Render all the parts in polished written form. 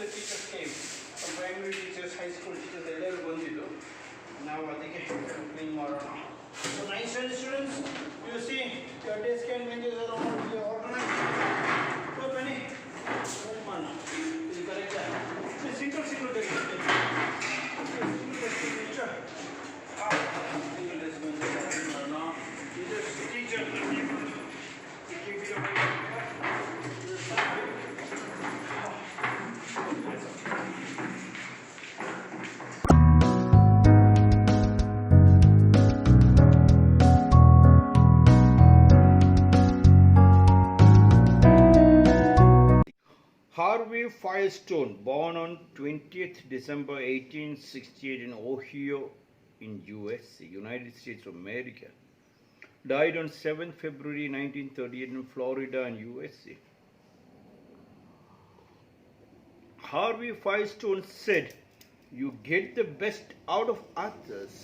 the teachers came. Some primary teachers, high school teachers, ಎಲ್ಲರೂ ಬಂದಿದ್ದು. ನಾವು ಅದಕ್ಕೆ ಕ್ಲೀನ್ ಮಾಡೋಣ. So 9 standard students, you see your desk and benches are all organized. So many. Is it correct? Single desk. Single desk teacher. Single desk benches. Now, teacher. Keep it up. Harvey Firestone, born on 20th December 1868 in Ohio in USA, United States of America. Died on 7th February 1938 in Florida and USA. Harvey Firestone said, "You get the best out of others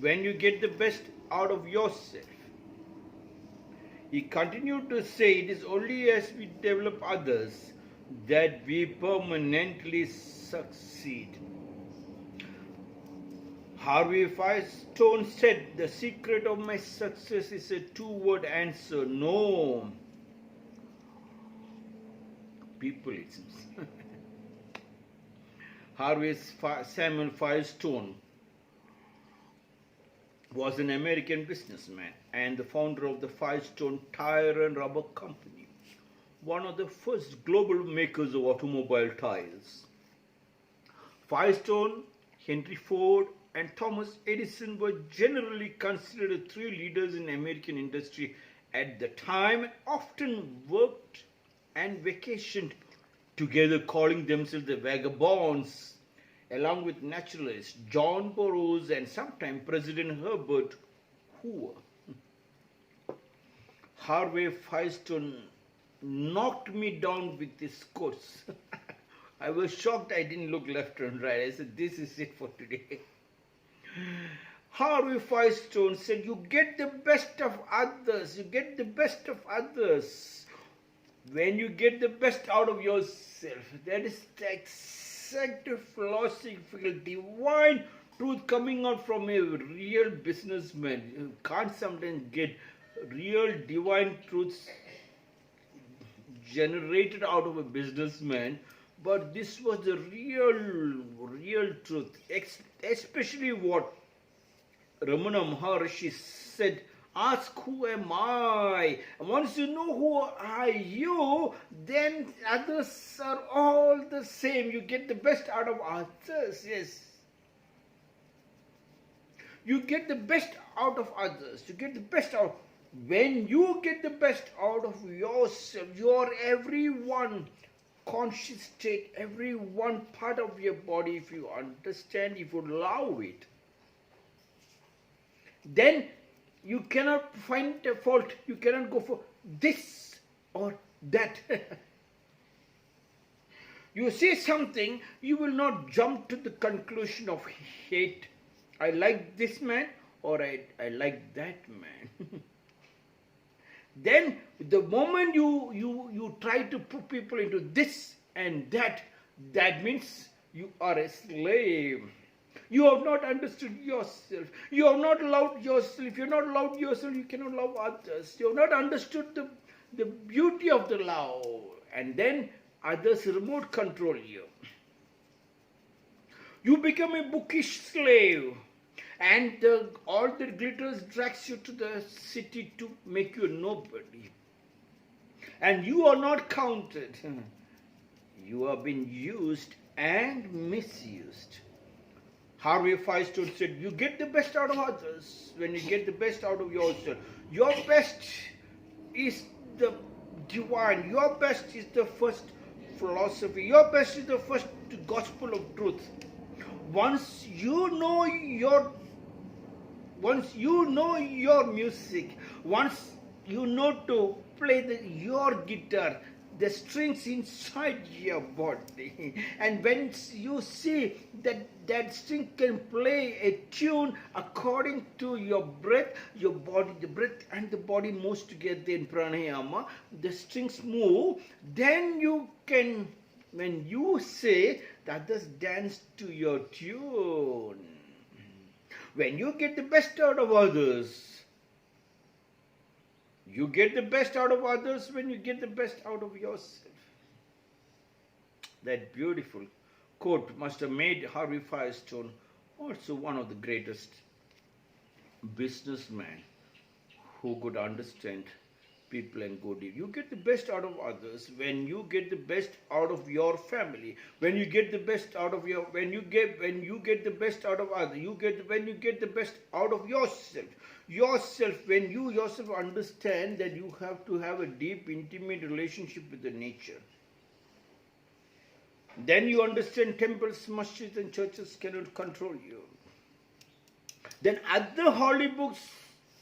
when you get the best out of yourself." He continued to say, "It is only as we develop others that we permanently succeed." Harvey Firestone said, "The secret of my success is a two-word answer: no people." It seems. Harvey Samuel Firestone was an American businessman and the founder of the Firestone Tire and Rubber Company, one of the first global makers of automobile tires. Firestone, Henry Ford, and Thomas Edison were generally considered the three leaders in American industry at the time, and often worked and vacationed together, calling themselves the vagabonds, along with naturalist John Burroughs and sometime President Herbert Hoover. Harvey Firestone knocked me down with this quotes. I was shocked I didn't look left and right. I said, this is it for today. Harvey Firestone said, "You get the best of others. You get the best of others when you get the best out of yourself." That is the exact philosophical divine truth coming out from a real businessman. You can't sometimes get real divine truths generated out of a businessman, but this was the real truth, especially what Ramana Maharshi said, "Ask who am I?" And once you know who are you, then others are all the same. You get the best out of others. Yes. You get the best out of others. You get the best out. When you get the best out of yourself, your every one conscious state, every one part of your body, if you understand, if you allow it, then you cannot find a fault. You cannot go for this or that. You see something, you will not jump to the conclusion of hate. I like this man or I like that man. Then the moment you try to put people into this and that means you are a slave. You have not understood yourself. You have not loved yourself. If you have not loved yourself, you cannot love others. You have not understood the beauty of the love. And then others remote control you. You become a bookish slave. And all that glitters drags you to the city to make you a nobody. And you are not counted. You have been used and misused. Harvey Firestone said, "You get the best out of others when you get the best out of yourself." Your best is the divine. Your best is the first philosophy. Your best is the first gospel of truth. Once you know your music, once you know to play your guitar, the strings inside your body, and when you see that string can play a tune according to your breath, the breath and the body moves together in pranayama, the strings move, then you can when you say the others dance to your tune. When you get the best out of others, you get the best out of others when you get the best out of yourself. That beautiful quote must have made Harvey Firestone also one of the greatest businessmen who could understand people and go deep. You get the best out of others when you get the best out of your family. When you get the best out of your, when you get the best out of others, when you get the best out of yourself. When you yourself understand that you have to have a deep, intimate relationship with the nature. Then you understand temples, masjids and churches cannot control you. Then other holy books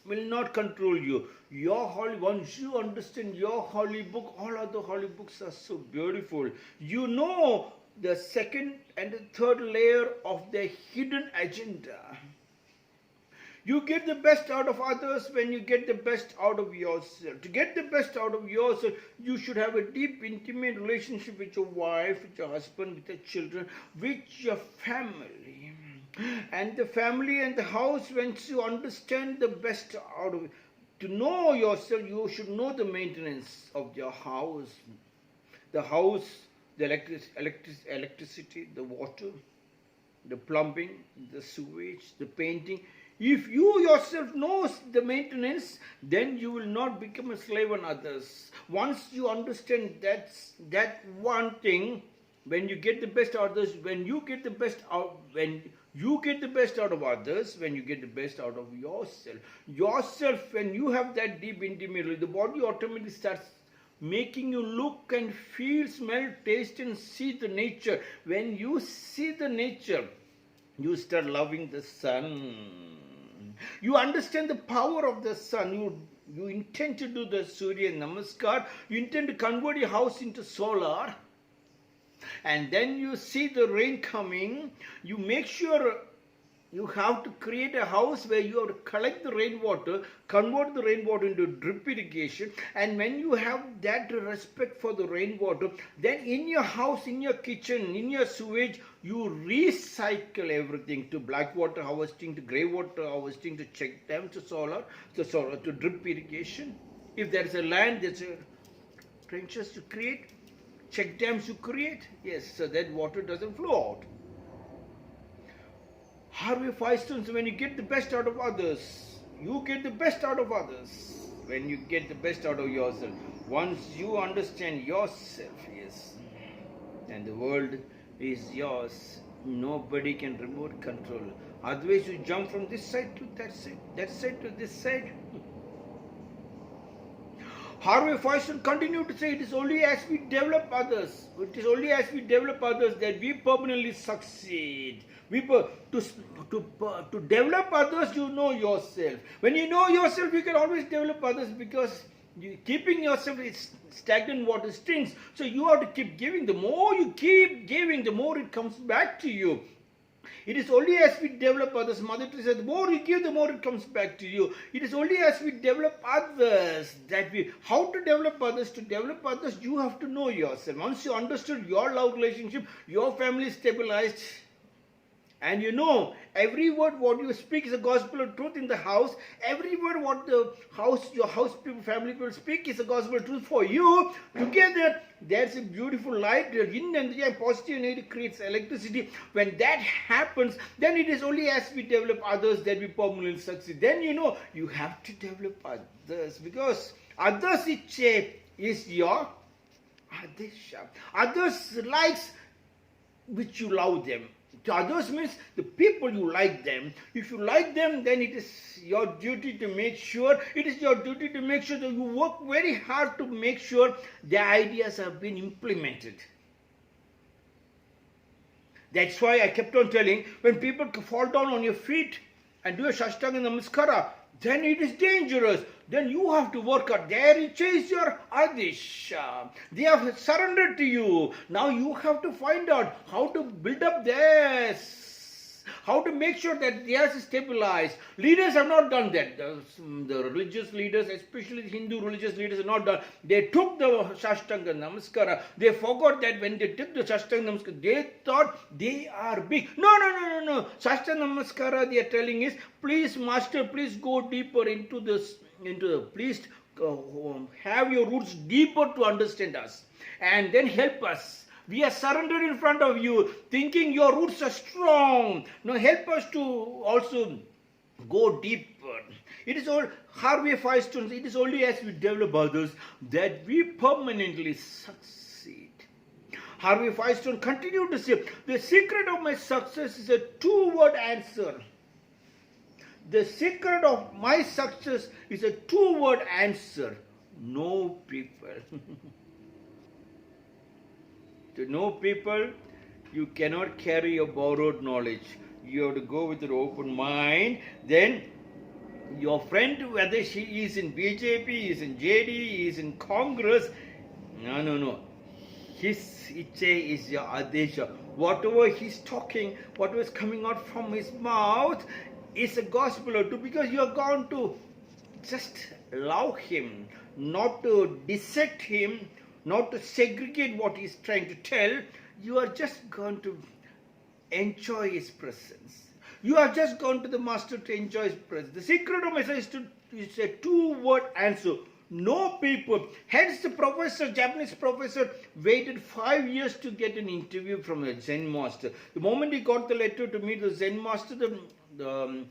will not control you. Once you understand your holy book, all other holy books are so beautiful. You know the second and the third layer of their hidden agenda. You get the best out of others when you get the best out of yourself. To get the best out of yourself, you should have a deep, intimate relationship with your wife, with your husband, with your children, with your family. And the family and the house, once you understand the best out of it, to know yourself, you should know the maintenance of your house. The house, the electricity, the water, the plumbing, the sewage, the painting. If you yourself know the maintenance, then you will not become a slave on others. Once you understand that one thing, when you get the best out of others, when you get the best out of others, when you get the best out of yourself. When you have that deep intimacy, the body automatically starts making you look and feel, smell, taste and see the nature. When you see the nature, you start loving the sun. You understand the power of the sun. You intend to do the Surya Namaskar. You intend to convert your house into solar. And then you see the rain coming. You make sure you have to create a house where you have to collect the rainwater, convert the rainwater into drip irrigation. And when you have that respect for the rainwater, then in your house, in your kitchen, in your sewage, you recycle everything to black water harvesting, to grey water harvesting, to check dam, to solar, to drip irrigation. If there is a land, there's a trenches to create, check dams to create. Yes, so that water doesn't flow out. Harvey Firestone, when you get the best out of others, you get the best out of others. When you get the best out of yourself, once you understand yourself, yes, and the world is yours, nobody can remote control. Otherwise, you jump from this side to that side to this side. Harvey Firestone continued to say, it is only as we develop others, that we permanently succeed. To develop others, you know yourself. When you know yourself, you can always develop others, because keeping yourself is stagnant water stinks. So you have to keep giving. The more you keep giving, the more it comes back to you. It is only as we develop others. Mother Teresa said, the more you give, the more it comes back to you. It is only as we develop others how to develop others. To develop others, you have to know yourself. Once you understood your love relationship, your family is stabilized, and you know every word what you speak is a gospel of truth in the house. Every word what your house people, family people speak is a gospel of truth for you. Together, there's a beautiful light. The yin and the yang, positive and negative, creates electricity. When that happens, then it is only as we develop others that we permanently succeed. Then you know you have to develop others, because others is your adesha. Others likes which you love them. To others means the people you like them. If you like them, then it is your duty to make sure, that you work very hard to make sure their ideas have been implemented. That's why I kept on telling, when people fall down on your feet and do a Shashtanga Namaskara, then it is dangerous. Then you have to work out. There you chase your adesha. They have surrendered to you. Now you have to find out how to build up this. how to make sure that they are stabilized. Leaders have not done that. The religious leaders, especially the Hindu religious leaders, have not done. They took the Shashtanga Namaskara. They forgot that when they took the Shashtanga Namaskara, they thought they are big. No. Shashtanga Namaskara, they are telling is, please, Master, please go deeper into this, please have your roots deeper to understand us, and then help us. We are surrendered in front of you, thinking your roots are strong. Now help us to also go deeper. It is all Harvey Firestone. It is only as we develop others that we permanently succeed. Harvey Firestone continued to say, the secret of my success is a two-word answer. The secret of my success is a two-word answer. Know people. To know people, you cannot carry your borrowed knowledge. You have to go with an open mind. Then your friend, whether she is in BJP, is in JD, is in Congress, no. His Iche is your Adesha. Whatever he's talking, whatever is coming out from his mouth is a gospel or two, because you are going to just love him, not to dissect him, not to segregate what he's trying to tell. You are just going to enjoy his presence. You are just gone to the Master to enjoy his presence. The secret of Messiah is a two-word answer. Know people. Hence the Japanese professor, waited 5 years to get an interview from a Zen master. The moment he got the letter to meet the Zen master, the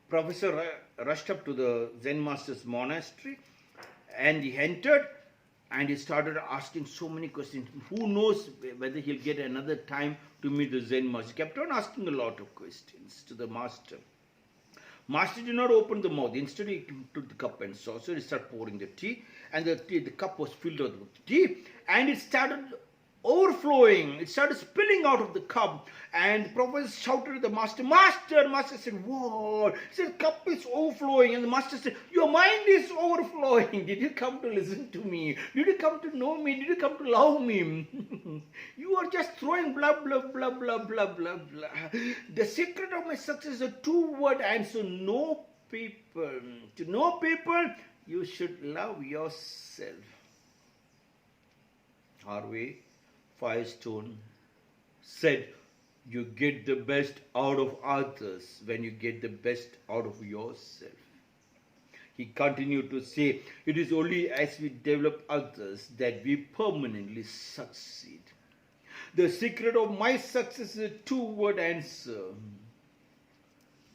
professor rushed up to the Zen master's monastery, and he entered and he started asking so many questions. Who knows whether he'll get another time to meet the Zen master. He kept on asking a lot of questions to the master. Master did not open the mouth. Instead, he took the cup and saucer. He started pouring the tea, and the cup was filled with tea, and it started overflowing. It started spilling out of the cup, and the professor shouted at the master, Master! Master said, what? He said, cup is overflowing, and the master said, your mind is overflowing. Did you come to listen to me? Did you come to know me? Did you come to love me? You are just throwing blah, blah, blah, blah, blah, blah, blah. The secret of my success is a two-word answer. Know people. To know people, you should love yourself. Harvey Firestone said, you get the best out of others when you get the best out of yourself. He continued to say, it is only as we develop others that we permanently succeed. The secret of my success is a two-word answer.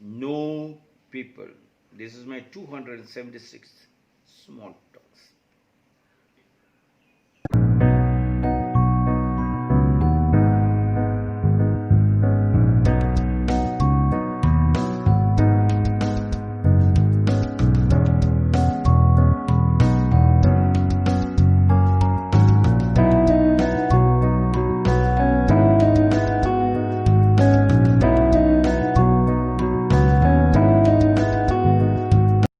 Know people. This is my 276th small talk.